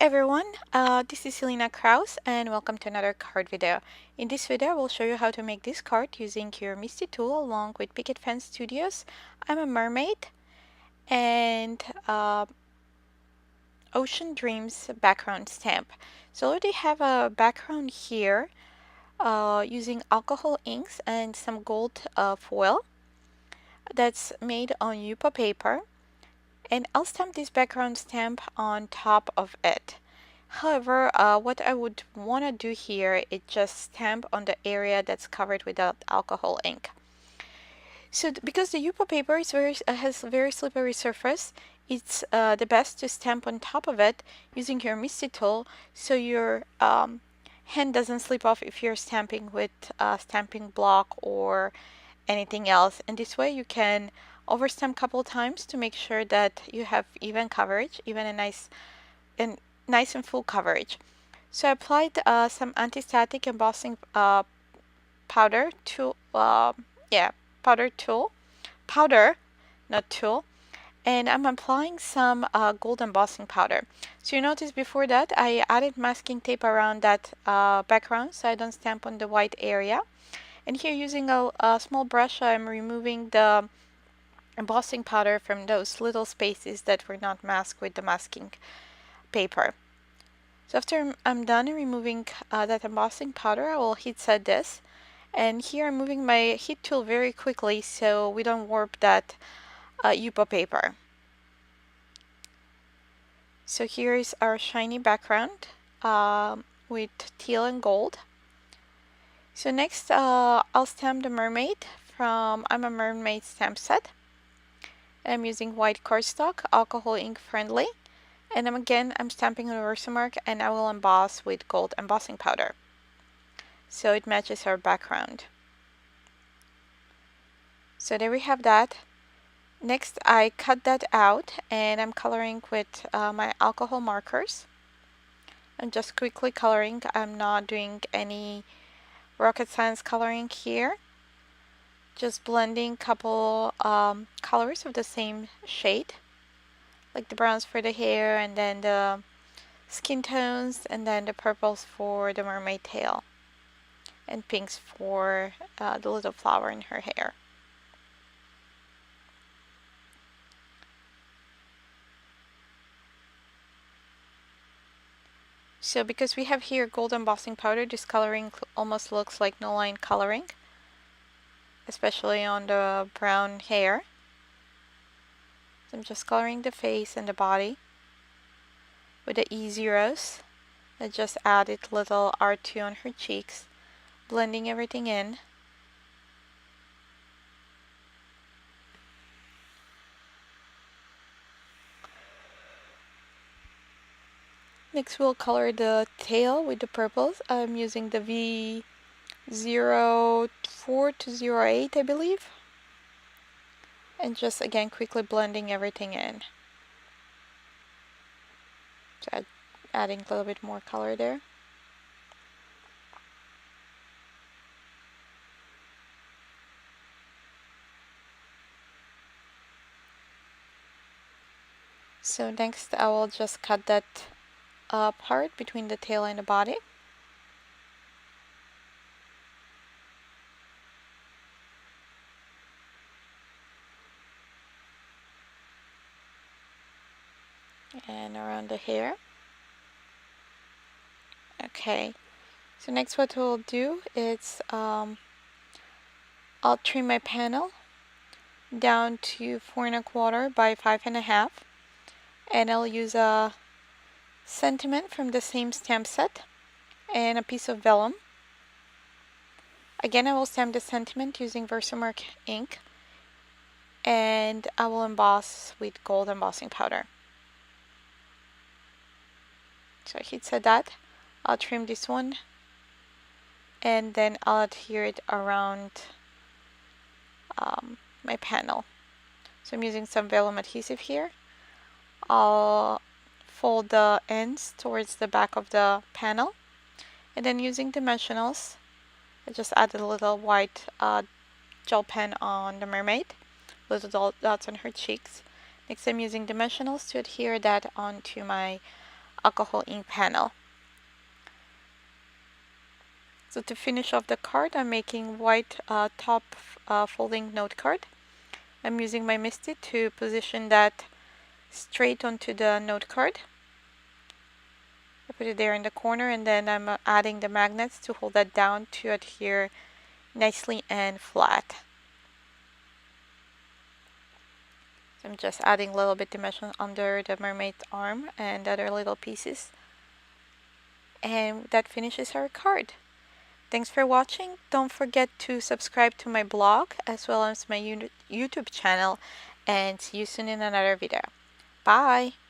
everyone, this is Selena Kraus and welcome to another card video. In this video I will show you how to make this card using your MISTI tool along with Picket Fan Studios. I'm a mermaid and Ocean Dreams background stamp. So I already have a background here using alcohol inks and some gold foil that's made on Yupo paper. And I'll stamp this background stamp on top of it. However, what I would want to do here is just stamp on the area that's covered with that alcohol ink. So because the Yupo paper is has a very slippery surface, it's the best to stamp on top of it using your MISTI tool so your hand doesn't slip off if you're stamping with a stamping block or anything else. And this way you can overstamp a couple times to make sure that you have even coverage, even a nice and full coverage. So I applied some anti-static embossing powder not tool, and I'm applying some gold embossing powder. So you notice before that I added masking tape around that background so I don't stamp on the white area. And here using a small brush I'm removing the embossing powder from those little spaces that were not masked with the masking paper. So after I'm done removing that embossing powder, I will heat set this. And here I'm moving my heat tool very quickly so we don't warp that Yupo paper. So here is our shiny background with teal and gold. So next I'll stamp the mermaid from I'm a Mermaid stamp set. I'm using white cardstock, alcohol ink friendly. And I'm stamping on Versamark and I will emboss with gold embossing powder. So it matches our background. So there we have that. Next I cut that out and I'm coloring with my alcohol markers. I'm just quickly coloring. I'm not doing any rocket science coloring here. Just blending a couple colors of the same shade. Like the browns for the hair and then the skin tones and then the purples for the mermaid tail and pinks for the little flower in her hair. So because we have here gold embossing powder, this coloring almost looks like no line coloring, especially on the brown hair. So I'm just coloring the face and the body with the E0s. I just added little R2 on her cheeks, blending everything in. Next we'll color the tail with the purples. I'm using the V04 to 08, I believe. And just again quickly blending everything in. So adding a little bit more color there. So next I will just cut that part between the tail and the body. And around the hair. Okay, so next what we'll do is I'll trim my panel down to 4 1/4 by 5 1/2, and I'll use a sentiment from the same stamp set and a piece of vellum. Again, I will stamp the sentiment using Versamark ink and I will emboss with gold embossing powder. So I heat set that. I'll trim this one and then I'll adhere it around my panel. So I'm using some vellum adhesive here. I'll fold the ends towards the back of the panel and then using dimensionals I just added a little white gel pen on the mermaid, little dots on her cheeks. Next I'm using dimensionals to adhere that onto my alcohol ink panel. So to finish off the card, I'm making white top folding note card. I'm using my MISTI to position that straight onto the note card. I put it there in the corner, and then I'm adding the magnets to hold that down to adhere nicely and flat. So I'm just adding a little bit dimension under the mermaid arm and other little pieces. And that finishes our card. Thanks for watching. Don't forget to subscribe to my blog as well as my YouTube channel, and see you soon in another video. Bye!